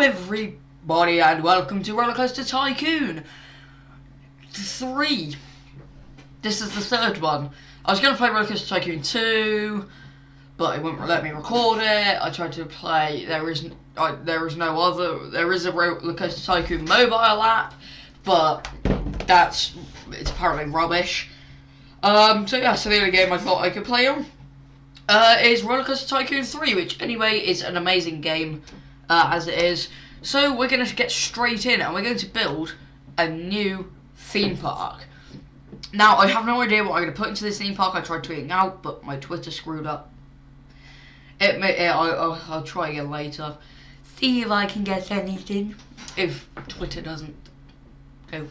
everybody and welcome to Rollercoaster Tycoon 3. This is the third one. I was going to play Rollercoaster Tycoon 2, but it wouldn't let me record it. I tried to play, there is no other, there is a Rollercoaster Tycoon mobile app, but it's apparently rubbish. So the only game I thought I could play on is Rollercoaster Tycoon 3, which anyway is an amazing game as it is. So we're going to get straight in and we're going to build a new theme park. Now, I have no idea what I'm going to put into this theme park. I tried tweeting out, but my Twitter screwed up. I'll try again later. See if I can get anything. If Twitter doesn't go.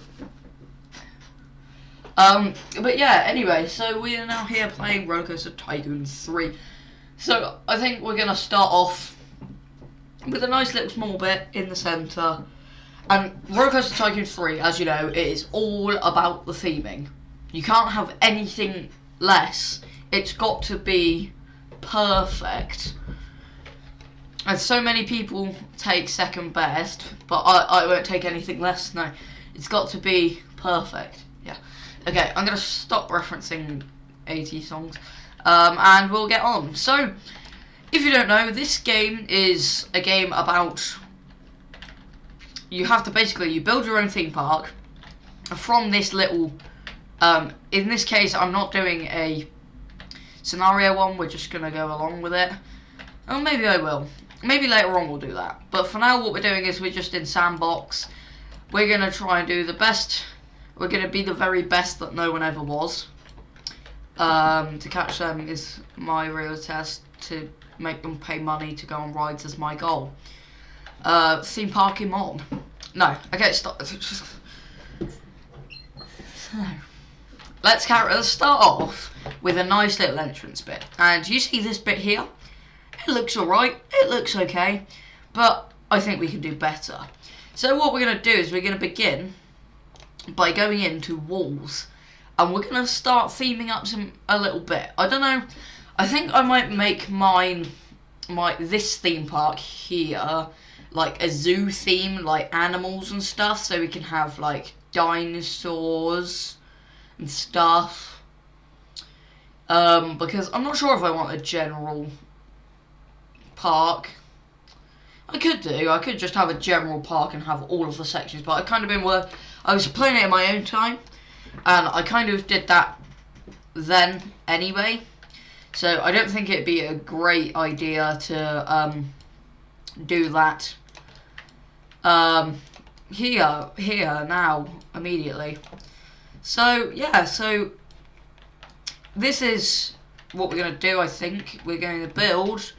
But yeah, anyway, so we are now here playing Rollercoaster Tycoon 3. So, I think we're going to start off with a nice little small bit in the centre. And Rollercoaster Tycoon 3, as you know, it is all about the theming. You can't have anything less. It's got to be perfect. And so many people take second best, but I won't take anything less, no. It's got to be perfect, yeah. Okay, I'm going to stop referencing 80 songs, and we'll get on. So, if you don't know, this game is a game about, you have to basically, you build your own theme park from this little, in this case I'm not doing a scenario one, we're just going to go along with it. Oh, maybe I will. Maybe later on we'll do that. But for now what we're doing is we're just in sandbox. We're going to try and do the best, we're going to be the very best that no one ever was. To catch them is my real test, to make them pay money to go on rides is my goal. Theme parking on. No, okay, stop. So, let's start off with a nice little entrance bit. And you see this bit here? It looks alright, it looks okay, but I think we can do better. So what we're going to do is we're going to begin by going into walls. And we're going to start theming up a little bit. I don't know, I think I might make this theme park here like a zoo theme, like animals and stuff, so we can have like dinosaurs and stuff. Because I'm not sure if I want a general park. I could just have a general park and have all of the sections, but I was playing it in my own time, and I kind of did that then anyway. So I don't think it'd be a great idea to do that here now immediately. So yeah, so this is what we're going to do. I think we're going to build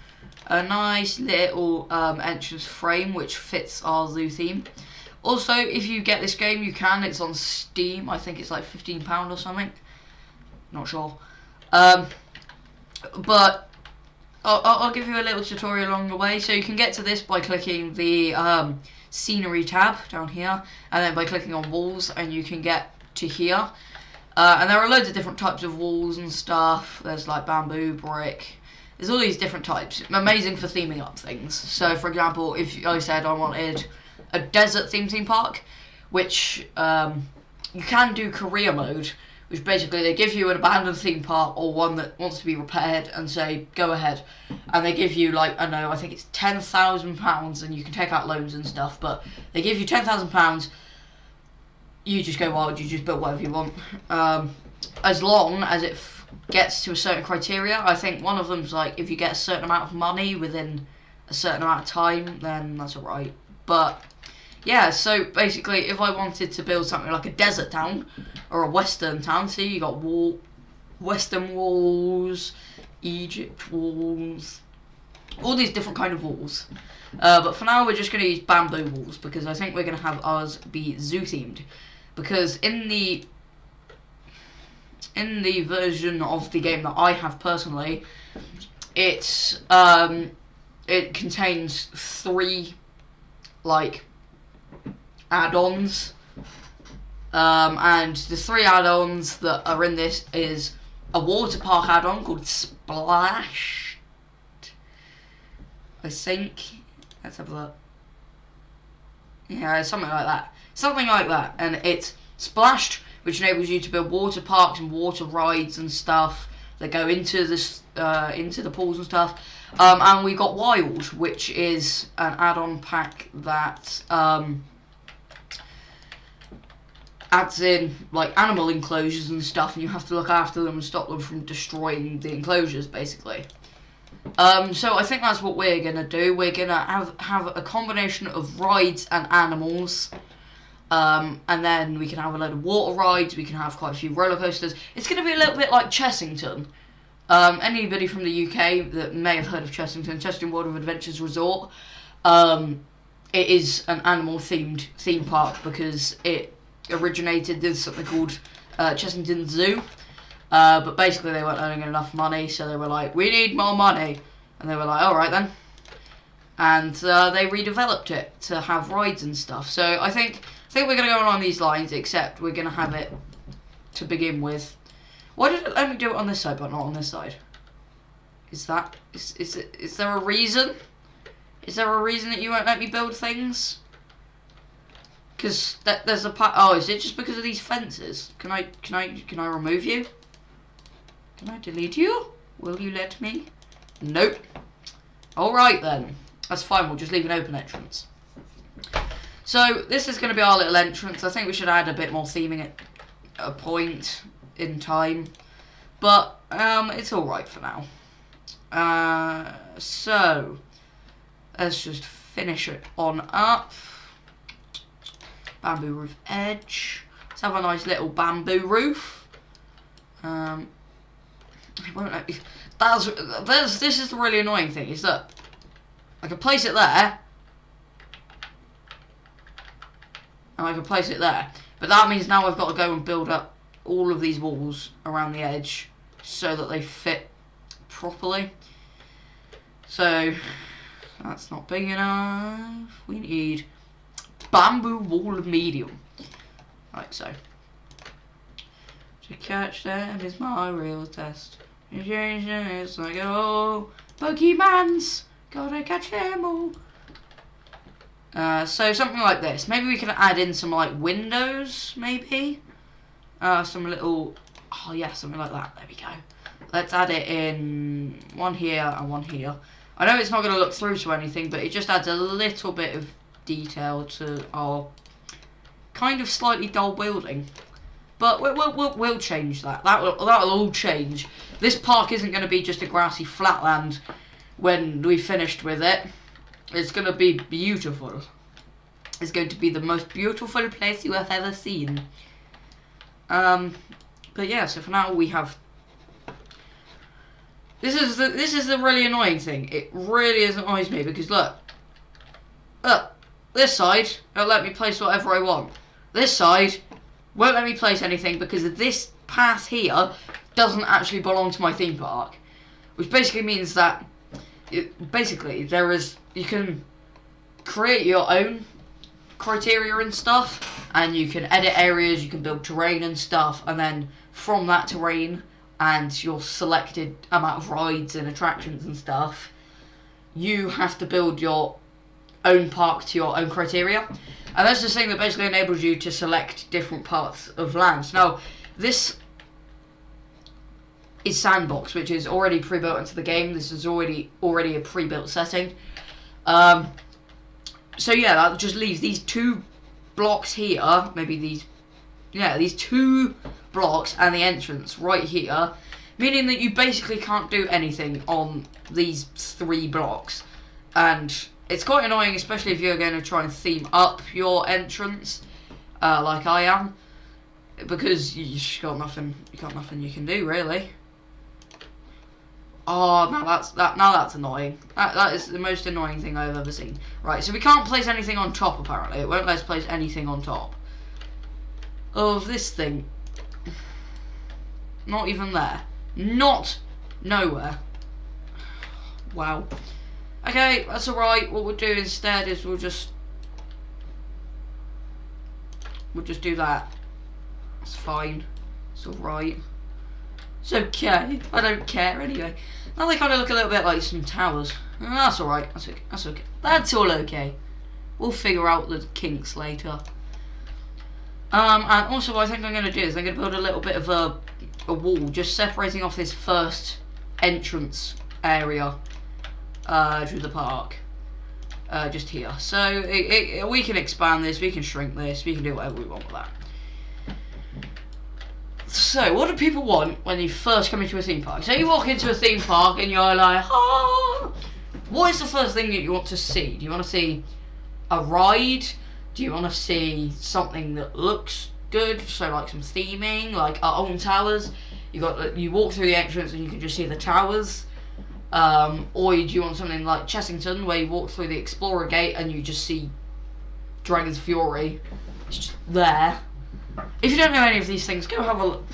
a nice little entrance frame which fits our zoo theme. Also, if you get this game, it's on Steam. I think it's like £15 or something. Not sure. But I'll give you a little tutorial along the way. So you can get to this by clicking the scenery tab down here, and then by clicking on walls, and you can get to here. And there are loads of different types of walls and stuff. There's like bamboo, brick. There's all these different types. Amazing for theming up things. So for example, if I said I wanted a desert theme park, which you can do career mode, which basically they give you an abandoned theme park or one that wants to be repaired and say go ahead, and they give you like, I don't know, I think it's £10,000, and you can take out loans and stuff, but they give you £10,000. You just go wild, you just build whatever you want, as long as it gets to a certain criteria. I think one of them's like if you get a certain amount of money within a certain amount of time, then that's alright. But yeah, so basically if I wanted to build something like a desert town or a western town, see, you got western walls, Egypt walls, all these different kind of walls. But for now we're just going to use bamboo walls because I think we're going to have ours be zoo themed. Because in the version of the game that I have personally, it contains 3 like add-ons, and the 3 add-ons that are in this is a water park add-on called Splash, I think. Let's have a look. Yeah, something like that. Something like that. And it's Splashed, which enables you to build water parks and water rides and stuff that go into this into the pools and stuff. And we got Wild, which is an add-on pack that adds in like animal enclosures and stuff, and you have to look after them and stop them from destroying the enclosures, basically. So I think that's what we're gonna do. We're gonna have a combination of rides and animals. And then we can have a load of water rides, we can have quite a few roller coasters. It's going to be a little bit like Chessington. Anybody from the UK that may have heard of Chessington World of Adventures Resort, it is an animal themed theme park because it originated with something called Chessington Zoo. But basically they weren't earning enough money, so they were like, we need more money. And they were like, alright then. And they redeveloped it to have rides and stuff. So I think we're going to go along these lines, except we're going to have it to begin with. Why did it let me do it on this side but not on this side? Is there a reason? Is there a reason that you won't let me build things? Because there's a part. Oh, is it just because of these fences? Can I remove you? Can I delete you? Will you let me? Nope. Alright then. That's fine, we'll just leave an open entrance. So, this is going to be our little entrance. I think we should add a bit more theming at a point in time. But, it's alright for now. So, let's just finish it on up. Bamboo roof edge. Let's have a nice little bamboo roof. It won't let me. This is the really annoying thing, is that I can place it there, and I can place it there, but that means now I've got to go and build up all of these walls around the edge so that they fit properly. So that's not big enough. We need bamboo wall medium, like so. To catch them is my real test. It's like, oh, Pokemons, gotta catch them all. So something like this. Maybe we can add in some like windows, maybe. Some little, oh yeah, something like that. There we go. Let's add it in one here and one here. I know it's not going to look through to anything, but it just adds a little bit of detail to our kind of slightly dull building. But we'll change that. That'll all change. This park isn't going to be just a grassy flatland when we've finished with it. It's going to be beautiful. It's going to be the most beautiful place you have ever seen. But yeah, so for now we have. This is the really annoying thing. It really annoys me because look, this side it'll let me place whatever I want. This side won't let me place anything because this path here doesn't actually belong to my theme park, which basically means that you can create your own criteria and stuff, and you can edit areas, you can build terrain and stuff, and then from that terrain and your selected amount of rides and attractions and stuff, you have to build your own park to your own criteria. And that's the thing that basically enables you to select different parts of lands. Now, this is Sandbox, which is already pre-built into the game. This is already a pre-built setting. So yeah, that just leaves these two blocks here, maybe these two blocks and the entrance right here, meaning that you basically can't do anything on these three blocks. And it's quite annoying, especially if you're going to try and theme up your entrance, like I am, because you just got nothing you can do really. Oh, now that's annoying. That is the most annoying thing I've ever seen. Right, so we can't place anything on top apparently. It won't let us place anything on top of this thing. Not even there. Not nowhere. Wow. Okay, that's alright. What we'll do instead is we'll just do that. It's fine. It's alright. It's okay. I don't care anyway. Now they kind of look a little bit like some towers. That's alright. That's okay. That's all okay. We'll figure out the kinks later. And also what I think I'm going to do is I'm going to build a little bit of a wall just separating off this first entrance area to the park. Just here. So we can expand this, we can shrink this, we can do whatever we want with that. So, what do people want when you first come into a theme park? So you walk into a theme park and you're like, ah! What is the first thing that you want to see? Do you want to see a ride? Do you want to see something that looks good? So like some theming, like our own towers. You walk through the entrance and you can just see the towers. Or do you want something like Chessington, where you walk through the Explorer Gate and you just see Dragon's Fury? It's just there. If you don't know any of these things, go have a look.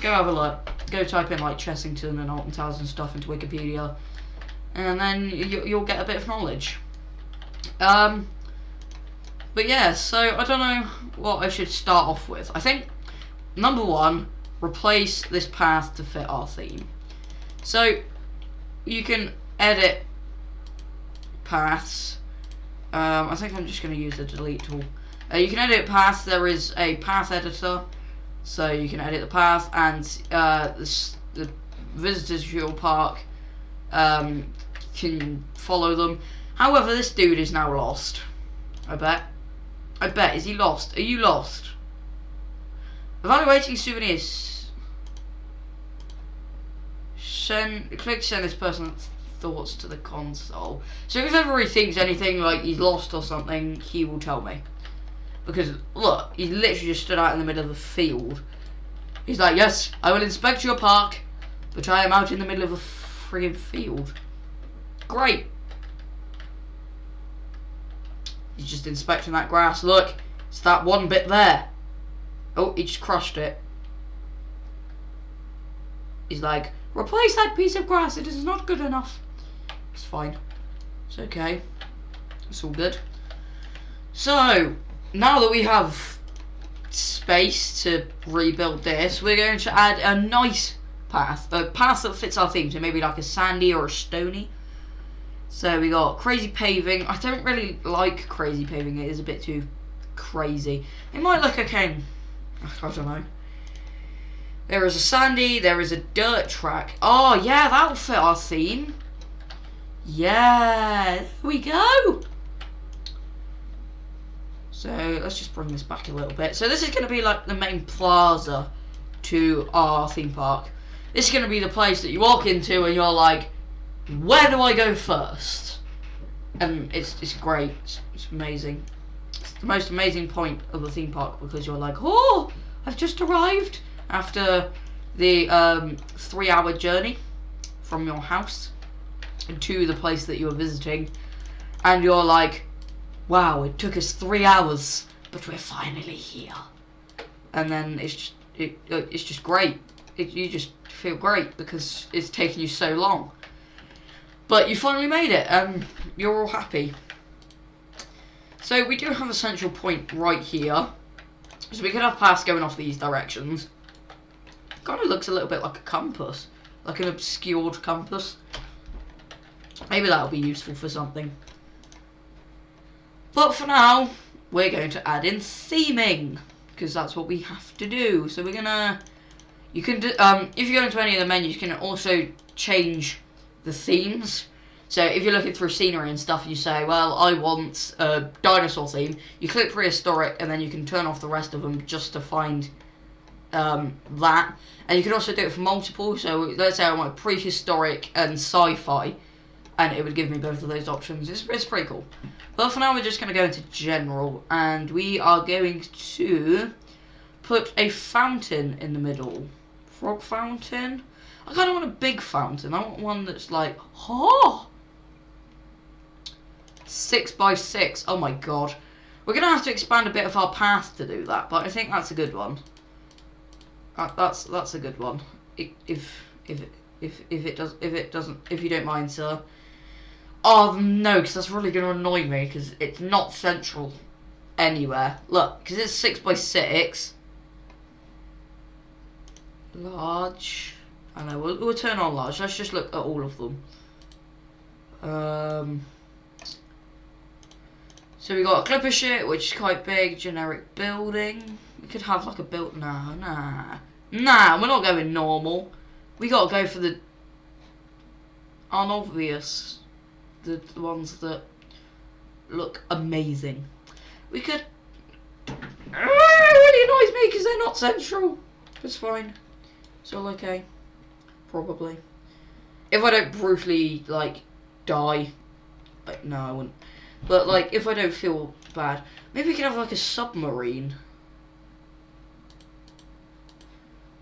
Go type in like Chessington and Alton Towers and stuff into Wikipedia, and then you'll get a bit of knowledge. But yeah, so I don't know what I should start off with. I think number one, replace this path to fit our theme. So you can edit paths. I think I'm just going to use the delete tool. You can edit paths. There is a path editor, so you can edit the path, and the visitors to your park can follow them. However, this dude is now lost. I bet. Is he lost? Are you lost? Evaluating souvenirs. Click send this person thoughts to the console. So if ever he thinks anything like he's lost or something, he will tell me. Because, look, he literally just stood out in the middle of the field. He's like, yes, I will inspect your park, but I am out in the middle of a friggin' field. Great. He's just inspecting that grass. Look, it's that one bit there. Oh, he just crushed it. He's like, replace that piece of grass. It is not good enough. It's fine. It's okay. It's all good. So, now that we have space to rebuild this, we're going to add a nice path. A path that fits our theme. So maybe like a sandy or a stony. So we got crazy paving. I don't really like crazy paving. It is a bit too crazy. It might look okay. I don't know. There is a sandy. There is a dirt track. Oh yeah, that'll fit our theme. Yeah, there we go. So let's just bring this back a little bit. So this is going to be like the main plaza to our theme park. This is going to be the place that you walk into and you're like, where do I go first? And it's great. It's amazing. It's the most amazing point of the theme park because you're like, oh, I've just arrived after the 3-hour journey from your house to the place that you were visiting, and you're like, wow, it took us 3 hours, but we're finally here. And then it's just great. You just feel great because it's taken you so long. But you finally made it, and you're all happy. So we do have a central point right here. So we could have paths going off these directions. Kind of looks a little bit like a compass. Like an obscured compass. Maybe that'll be useful for something. But for now, we're going to add in theming. Because that's what we have to do. So we're gonna... You can do... if you go into any of the menus, you can also change the themes. So if you're looking through scenery and stuff, you say, well, I want a dinosaur theme. You click prehistoric, and then you can turn off the rest of them just to find that. And you can also do it for multiple. So let's say I want prehistoric and sci-fi, and it would give me both of those options. It's pretty cool. But for now, we're just going to go into general, and we are going to put a fountain in the middle. Frog fountain? I kind of want a big fountain. I want one that's like, oh, 6x6. Oh my god. We're going to have to expand a bit of our path to do that, but I think that's a good one. That's a good one. If you don't mind, sir. Oh no, because that's really going to annoy me because it's not central anywhere. Look, because it's 6x6. Large. I know, we'll turn on large. Let's just look at all of them. So we got a clipper ship, which is quite big, generic building. We could have like a build. Nah, we're not going normal. We gotta go for the unobvious, the ones that look amazing. We could. It really annoys me because they're not central. It's fine. It's all okay. Probably. If I don't brutally like die, like no, I wouldn't. But like, if I don't feel bad, maybe we can have like a submarine.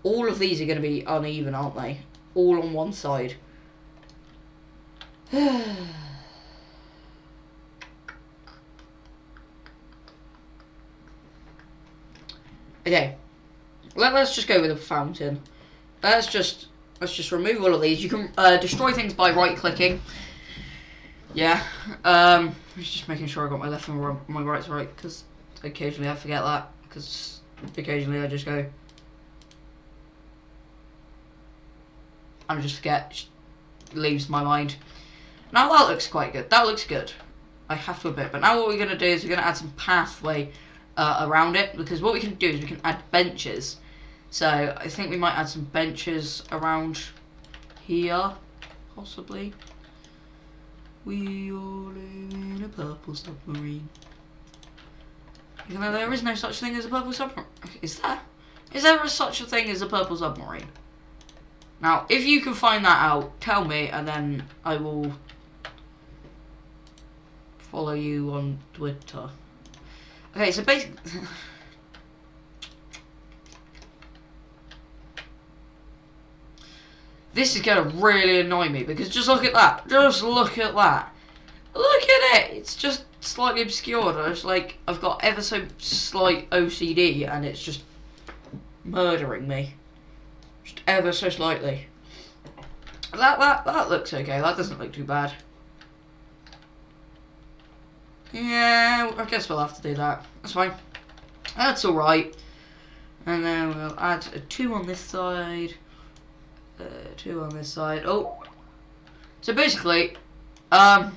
All of these are going to be uneven, aren't they? All on one side. Okay, let's just go with a fountain. Let's just remove all of these. You can destroy things by right-clicking. Yeah. Just making sure I got my left and my right's right, because occasionally I forget that. Because occasionally I just go and just forget. Leaves my mind. Now that looks quite good. That looks good. I have to admit. But now what we're gonna do is we're gonna add some pathway around it, because what we can do is we can add benches. So I think we might add some benches around here, possibly. We all live in a purple submarine. Even though there is no such thing as a purple submarine. Is there? Is there such a thing as a purple submarine? Now, if you can find that out, tell me, and then I will follow you on Twitter. Okay, so basically... This is going to really annoy me, because just look at that. Just look at that. Look at it. It's just slightly obscured. It's like I've got ever so slight OCD, and it's just murdering me. Just ever so slightly. That looks okay. That doesn't look too bad. Yeah, I guess we'll have to do that. That's fine. That's alright. And then we'll add a 2 on this side. 2 on this side. Oh. So basically, I've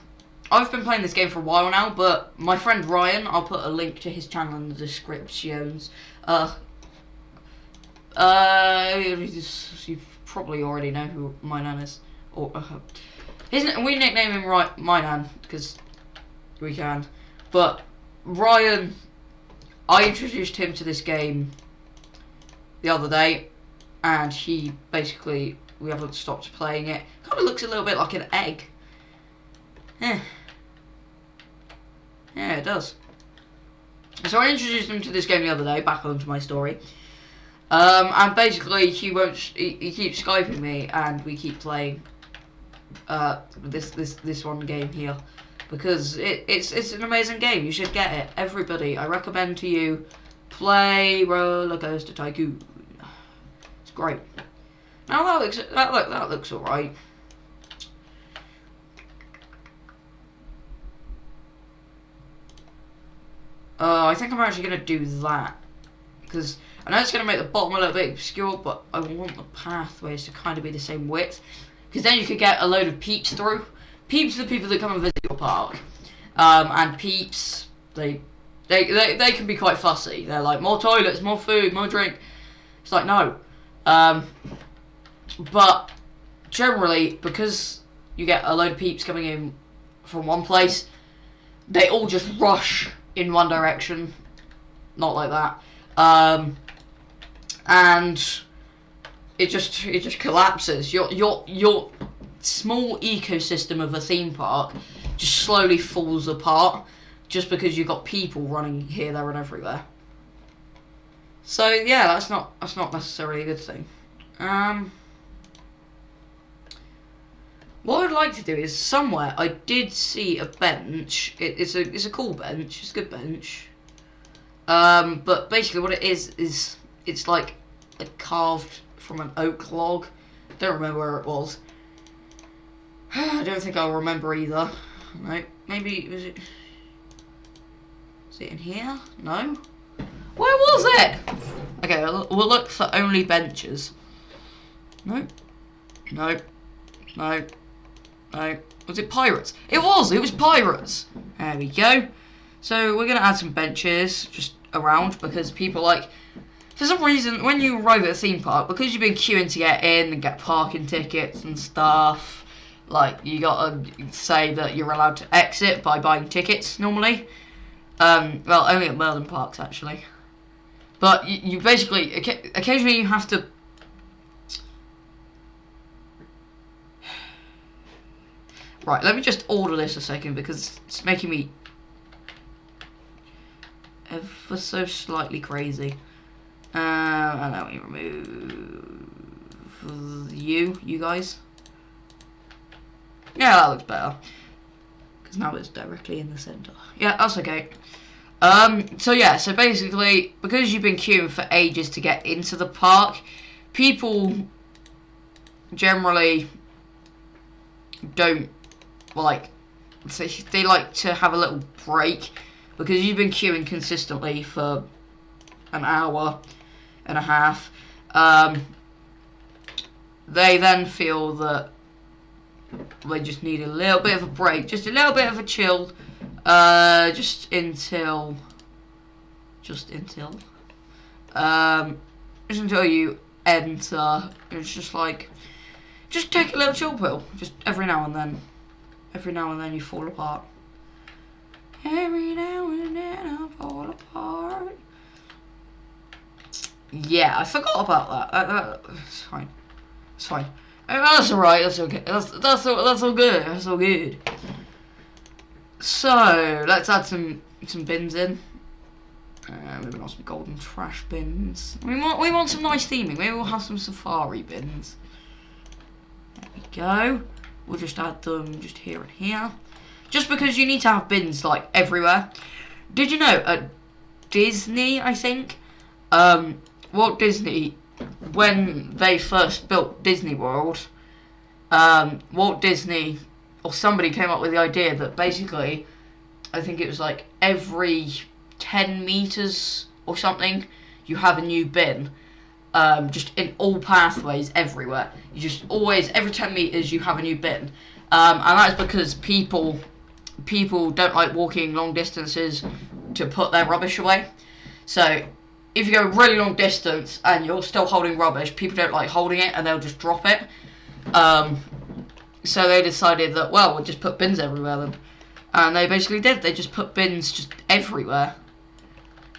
been playing this game for a while now, but my friend Ryan, I'll put a link to his channel in the descriptions. You probably already know who my nan is. Or we nickname him my nan because we can. But Ryan, I introduced him to this game the other day, and he basically, we haven't stopped playing it. Kind of looks a little bit like an egg. Yeah, it does. So I introduced him to this game the other day, back onto my story. And basically he keeps Skyping me, and we keep playing this one game here, because it's an amazing game. You should get it. Everybody, I recommend to you, play Rollercoaster Tycoon. It's great. Now that looks alright. I think I'm actually gonna do that, because I know it's gonna make the bottom a little bit obscure, but I want the pathways to kind of be the same width, because then you could get a load of peeps through. Peeps are the people that come and visit your park, and peeps, they can be quite fussy. They're like, more toilets, more food, more drink. It's like, no. But generally, because you get a load of peeps coming in from one place, they all just rush in one direction. Not like that. And it just collapses. Your small ecosystem of a theme park just slowly falls apart, just because you've got people running here, there, and everywhere. So yeah, that's not necessarily a good thing. What I'd like to do is, somewhere I did see a bench. It's a cool bench. It's a good bench. But basically what it is it's like carved from an oak log. Don't remember where it was. I don't think I'll remember either. No, maybe was it in here? No. Where was it? Okay, we'll look for only benches. No. No. No. No. Was it pirates? It was pirates. There we go. So we're going to add some benches just around because people like... For some reason, when you arrive at a theme park, because you've been queuing to get in and get parking tickets and stuff, like, you gotta say that you're allowed to exit by buying tickets, normally. Well, only at Merlin parks, actually. But you basically, occasionally you have to... Right, let me just order this a second, because it's making me ever so slightly crazy. And then we remove you guys. Yeah, that looks better. Because now it's directly in the center. Yeah, that's okay. So yeah, so basically, because you've been queuing for ages to get into the park, people generally don't like, they like to have a little break, because you've been queuing consistently for an hour and a half. They then feel that they just need a little bit of a break, just a little bit of a chill, just until you enter. It's just like, just take a little chill pill, just every now and then you fall apart. Every now and then I fall apart. Yeah, I forgot about that. It's fine. It's fine. That's alright. That's okay. That's all good. That's all good. So let's add some bins in. Maybe not some golden trash bins. We want some nice theming. Maybe we'll have some safari bins. There we go. We'll just add them just here and here. Just because you need to have bins like everywhere. Did you know at Disney, I think, Walt Disney, when they first built Disney World, Walt Disney, or somebody came up with the idea that basically, I think it was like every 10 meters or something, you have a new bin, just in all pathways everywhere. You just always, every 10 meters you have a new bin. And that's because people don't like walking long distances to put their rubbish away. So if you go a really long distance and you're still holding rubbish, people don't like holding it and they'll just drop it. So they decided that, well, we'll just put bins everywhere then. And they basically did. They just put bins just everywhere.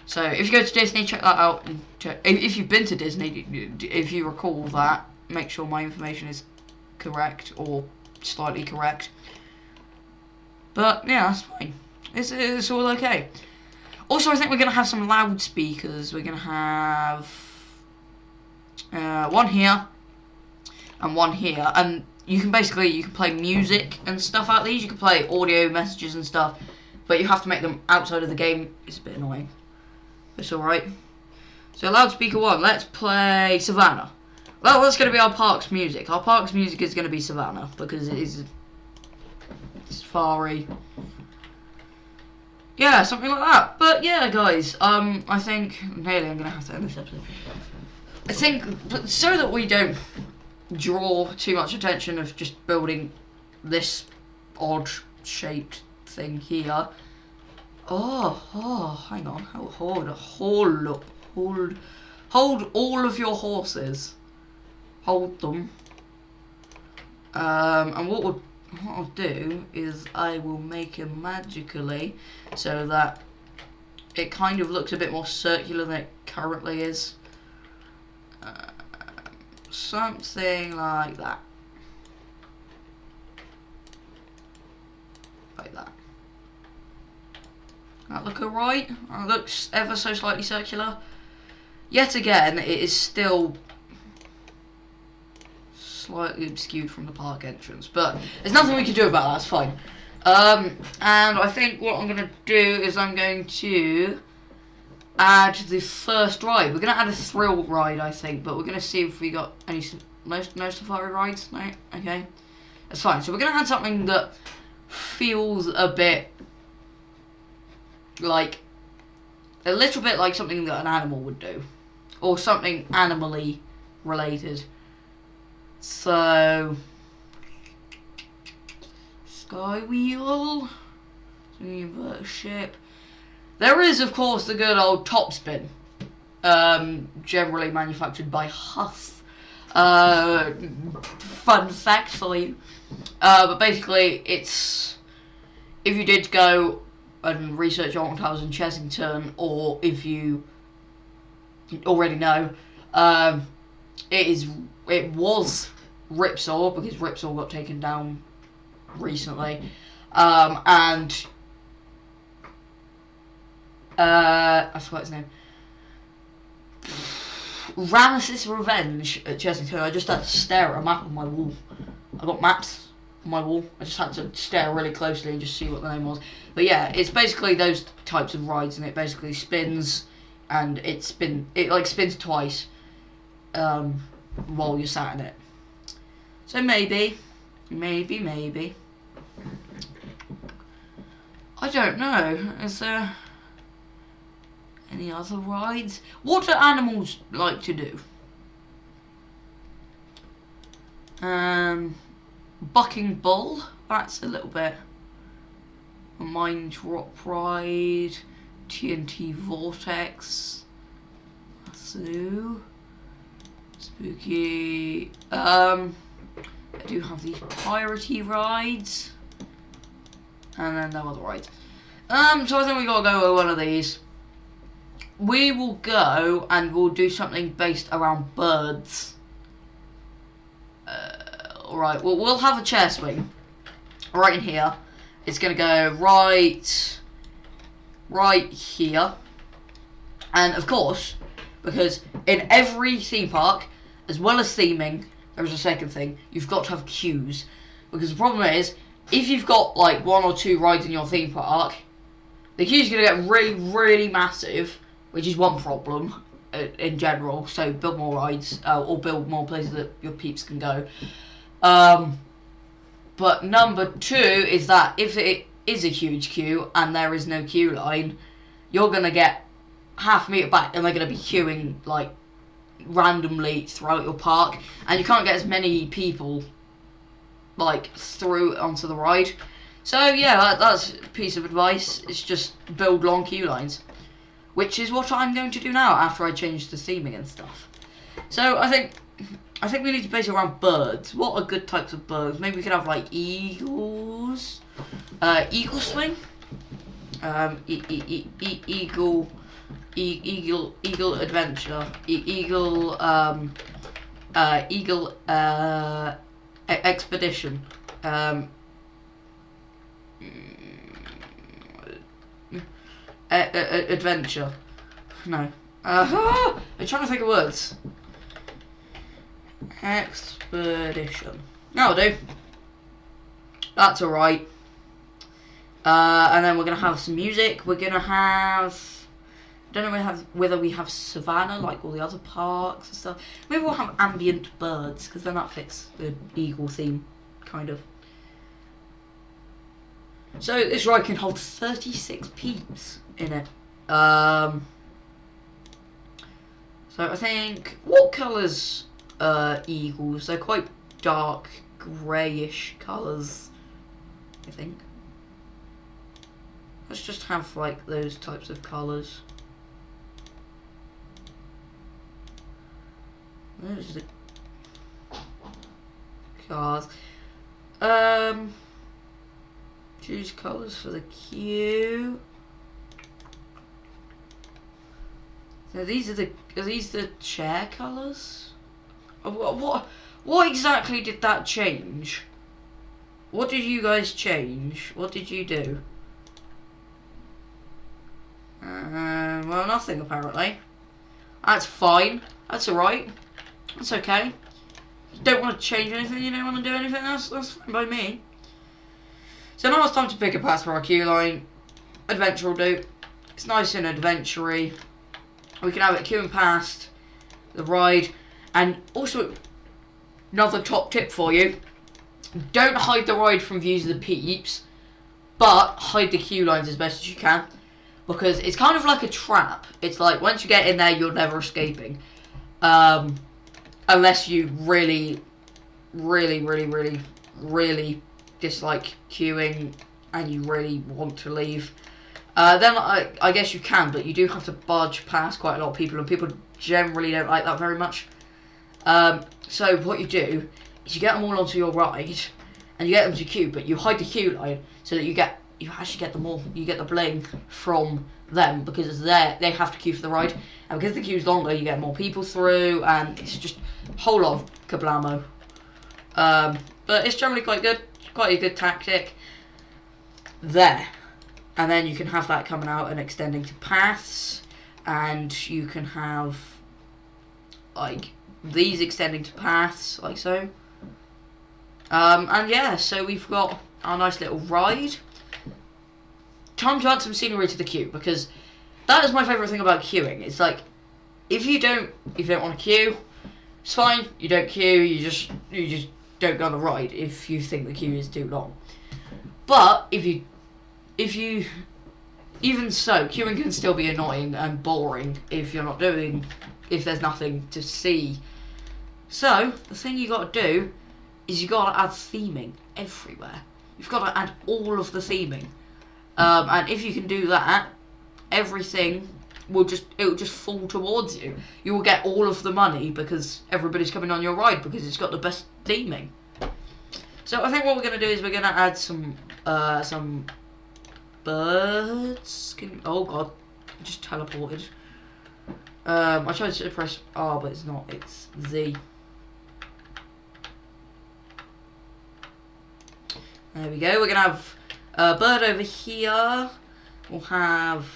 So if you go to Disney, check that out. And if you've been to Disney, if you recall that, make sure my information is correct or slightly correct. But yeah, that's fine. It's all okay. Also, I think we're going to have some loudspeakers. We're going to have one here and one here. And you can play music and stuff out of these. You can play audio messages and stuff. But you have to make them outside of the game. It's a bit annoying. It's alright. So loudspeaker 1, let's play Savannah. Well, that's going to be our park's music. Our park's music is going to be Savannah. Because it is safari. Yeah, something like that. But yeah, guys, I think nearly I'm gonna have to end this episode. I think so that we don't draw too much attention of just building this odd shaped thing here. Oh, hang on, hold all of your horses. Hold them. And what I'll do is I will make it magically so that it kind of looks a bit more circular than it currently is. Something like that. Like that. That look alright? That looks ever so slightly circular. Yet again, it is still slightly obscured from the park entrance, but there's nothing we can do about that, that's fine. And I think what I'm going to do is I'm going to add the first ride. We're going to add a thrill ride, I think, but we're going to see if we got any, no safari rides, no? Okay, that's fine. So we're going to add something that feels a bit like, a little bit like something that an animal would do, or something animally related. So, sky wheel, invert ship. There is, of course, the good old top spin, generally manufactured by Huss. Fun fact for you. But basically, it's, if you did go and research Alton Towers in Chessington, or if you already know, it was Ripsaw, because Ripsaw got taken down recently, and I forgot his name. Ramesses Revenge at Chessington. I just had to stare at a map on my wall. I got maps on my wall. I just had to stare really closely and just see what the name was. But yeah, it's basically those types of rides, and it basically spins, and it spins twice while you're sat in it. So maybe. I don't know. Is there any other rides? What do animals like to do? Bucking Bull. That's a little bit. A Mine Drop Ride. TNT Vortex. Zoo. Spooky. I do have these piratey rides. And then no other rides. So I think we gotta go with one of these. We will go and we'll do something based around birds. Alright, well, we'll have a chair swing right in here. It's gonna go right here. And of course, because in every theme park, as well as theming, there's a second thing, you've got to have queues. Because the problem is, if you've got like 1 or 2 rides in your theme park, the queue's going to get really, really massive, which is one problem in general. So build more rides, or build more places that your peeps can go. But number 2 is that if it is a huge queue and there is no queue line, you're going to get half a metre back and they're going to be queuing like randomly throughout your park, and you can't get as many people like through onto the ride. So yeah, that's a piece of advice. It's just build long queue lines, which is what I'm going to do now after I change the theming and stuff. So I think we need to base it around birds. What are good types of birds? Maybe we could have like eagles, eagle swing, eagle adventure, eagle expedition, adventure. No. I'm trying to think of words. Expedition. That'll do. That's alright. And then we're gonna have some music. We're gonna have, I don't know whether we have Savannah like all the other parks and stuff. Maybe we'll have ambient birds, because then that fits the eagle theme, kind of. So this ride can hold 36 peeps in it. So I think, what colours eagles? They're quite dark greyish colours, I think. Let's just have like those types of colours. Those are the cars. Choose colours for the queue. So these are the chair colours? What exactly did that change? What did you guys change? What did you do? Well, nothing apparently. That's fine. That's alright. That's okay. You don't want to change anything, you don't want to do anything, that's fine by me. So now it's time to pick a path for our queue line. Adventure will do. It's nice and adventure-y. We can have it queuing past the ride. And also, another top tip for you. Don't hide the ride from views of the peeps, but hide the queue lines as best as you can. Because it's kind of like a trap. It's like, once you get in there, you're never escaping. Unless you really, really, really, really, really dislike queuing and you really want to leave. Then I guess you can, but you do have to budge past quite a lot of people, and people generally don't like that very much. So what you do is you get them all onto your ride, and you get them to queue, but you hide the queue line so that you actually get them all. You get the bling from them because they have to queue for the ride, and because the queue's longer, you get more people through, and it's just a whole lot of kablamo. But it's generally quite good, quite a good tactic. There. And then you can have that coming out and extending to paths, and you can have like these extending to paths, like so. And yeah, so we've got our nice little ride. Time to add some scenery to the queue, because that is my favourite thing about queuing. It's like if you don't want to queue, it's fine. You don't queue. You just don't go on the ride if you think the queue is too long. But if you even so, queuing can still be annoying and boring if there's nothing to see. So the thing you got to do is you got to add theming everywhere. You've got to add all of the theming, and if you can do that, everything will just fall towards you. You will get all of the money because everybody's coming on your ride because it's got the best theming. So I think what we're gonna do is we're gonna add some birds. Oh god, I just teleported. I tried to press R, but it's not. It's Z. There we go. We're gonna have a bird over here. We'll have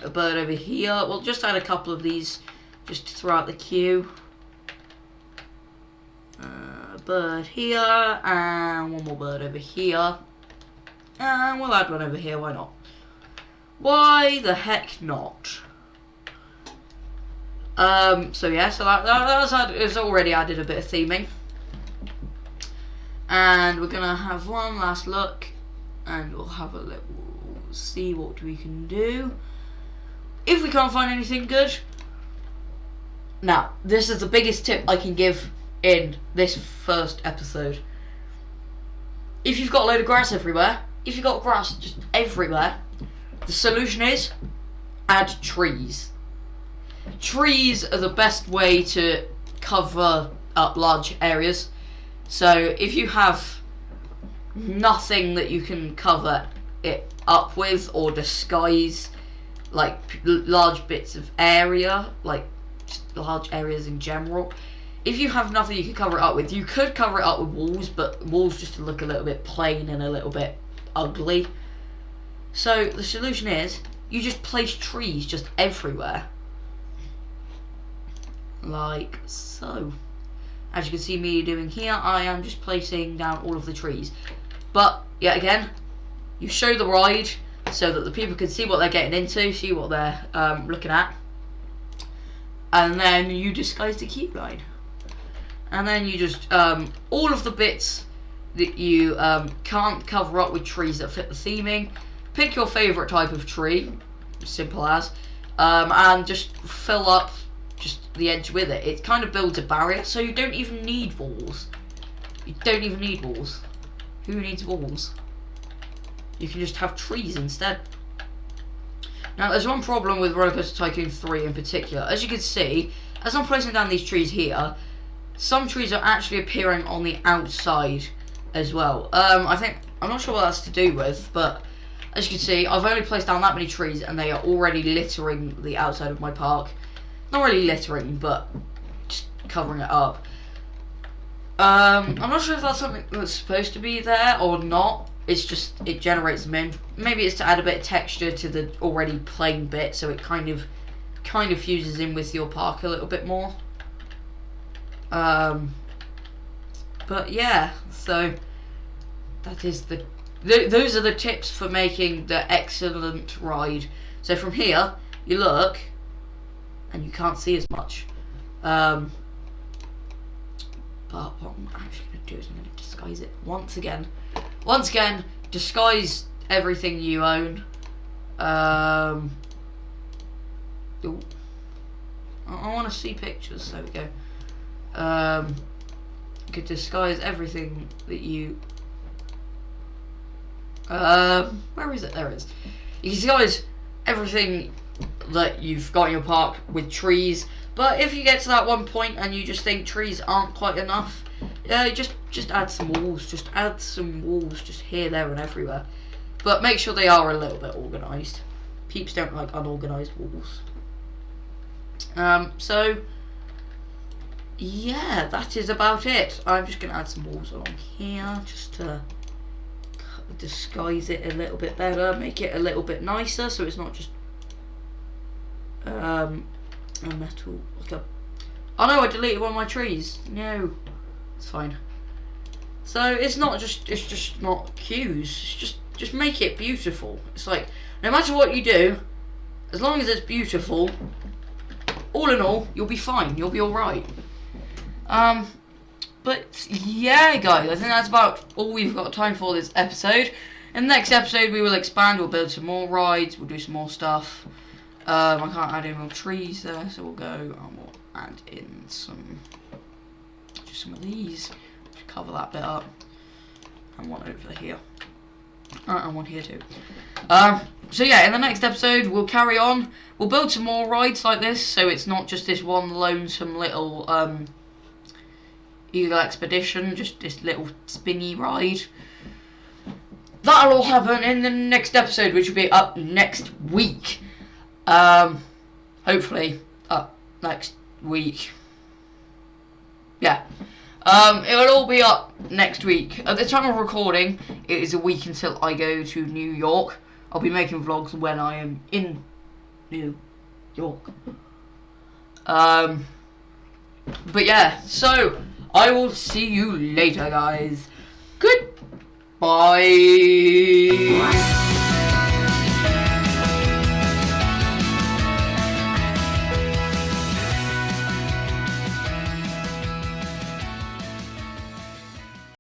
a bird over here. We'll just add a couple of these just throughout the queue. A bird here, and one more bird over here. And we'll add one over here, why not? Why the heck not? So yeah, so that's already added a bit of theming. And we're gonna have one last look, and we'll have a little see what we can do. If we can't find anything good, now this is the biggest tip I can give in this first episode. If you've got a load of grass everywhere, if you've got grass just everywhere, the solution is add trees. Trees are the best way to cover up large areas. So if you have nothing that you can cover it up with or disguise like large bits of area, like just large areas in general, if you have nothing you can cover it up with, you could cover it up with walls, but walls just look a little bit plain and a little bit ugly. So the solution is you just place trees just everywhere, like so. As you can see me doing here, I am just placing down all of the trees. But yet again, you show the ride so that the people can see what they're getting into, see what they're looking at, and then you disguise the queue line. And then you just all of the bits that you can't cover up with trees that fit the theming, pick your favourite type of tree, simple as, and just fill up just the edge with it. It kind of builds a barrier, so you don't even need walls. You don't even need walls. Who needs walls? You can just have trees instead. Now, there's one problem with Rollercoaster Tycoon 3 in particular. As you can see, as I'm placing down these trees here, some trees are actually appearing on the outside as well. I'm not sure what that's to do with, but as you can see, I've only placed down that many trees and they are already littering the outside of my park. Not really littering, but just covering it up. I'm not sure if that's something that's supposed to be there or not. It's just, it generates them in. Maybe it's to add a bit of texture to the already plain bit, so it kind of fuses in with your park a little bit more. But yeah, so that is those are the tips for making the excellent ride. So from here, you look, and you can't see as much. But what I'm actually going to do is I'm going to disguise it once again. Once again, disguise everything you own. Ooh. I want to see pictures. There we go. You could disguise everything that you. Where is it? There it is. You can disguise everything that you've got in your park with trees. But if you get to that one point and you just think trees aren't quite enough, just add some walls. Just add some walls, just here, there, and everywhere. But make sure they are a little bit organised. Peeps don't like unorganised walls. So yeah, that is about it. I'm just gonna add some walls along here just to disguise it a little bit better, make it a little bit nicer, so it's not just a metal, like a... Oh no, I deleted one of my trees. No, it's fine. So it's just not cues. It's just make it beautiful. It's like, no matter what you do, as long as it's beautiful, all in all, you'll be fine. You'll be all right. But yeah, guys, I think that's about all we've got time for this episode. In the next episode, we will expand. We'll build some more rides. We'll do some more stuff. I can't add in more trees there, so we'll go and we'll add in some of these. Just cover that bit up. And one over here. And one here too. So yeah, in the next episode, we'll carry on. We'll build some more rides like this, so it's not just this one lonesome little Eagle Expedition, just this little spinny ride. That'll all happen in the next episode, which will be up next week. Hopefully up next week. Yeah. It will all be up next week. At the time of recording, it is a week until I go to New York. I'll be making vlogs when I am in New York. But yeah, so I will see you later, guys. Goodbye.